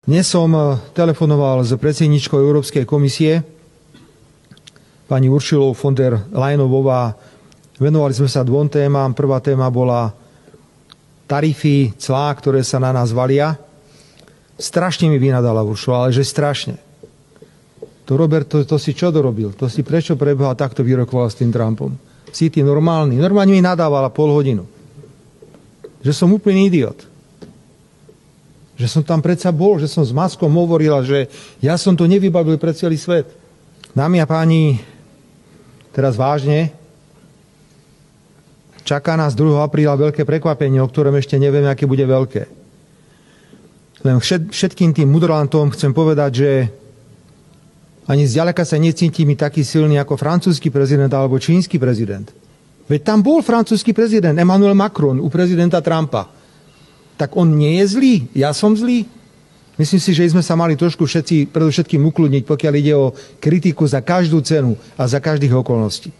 Dnes som telefonoval s predsedničkou Európskej komisie, pani Uršulou von der Leyenovou, a venovali sme sa dvom témam. Prvá téma bola tarify, clá, ktoré sa na nás valia. Strašne mi vynadala Uršula, ale že strašne. To Robert, to si čo dorobil? To si prečo preboha takto vyrokoval s tým Trumpom? Si ty normálny. Normálne mi nadávala pol hodinu. Že som úplný idiot. Že som tam predsa bol, že som s Muskom hovorila, že ja som to nevybavil pre celý svet. Dámy a páni, teraz vážne, čaká nás 2. apríla veľké prekvapenie, o ktorom ešte nevieme, aké bude veľké. Len všetkým tým mudrlantom chcem povedať, že ani zďaleka sa necítim taký silný ako francúzsky prezident alebo čínsky prezident. Veď tam bol francúzsky prezident Emmanuel Macron u prezidenta Trumpa. Tak on nie je zlý? Ja som zlý? Myslím si, že sme sa mali trošku všetci predovšetkým ukludniť, pokiaľ ide o kritiku za každú cenu a za každých okolností.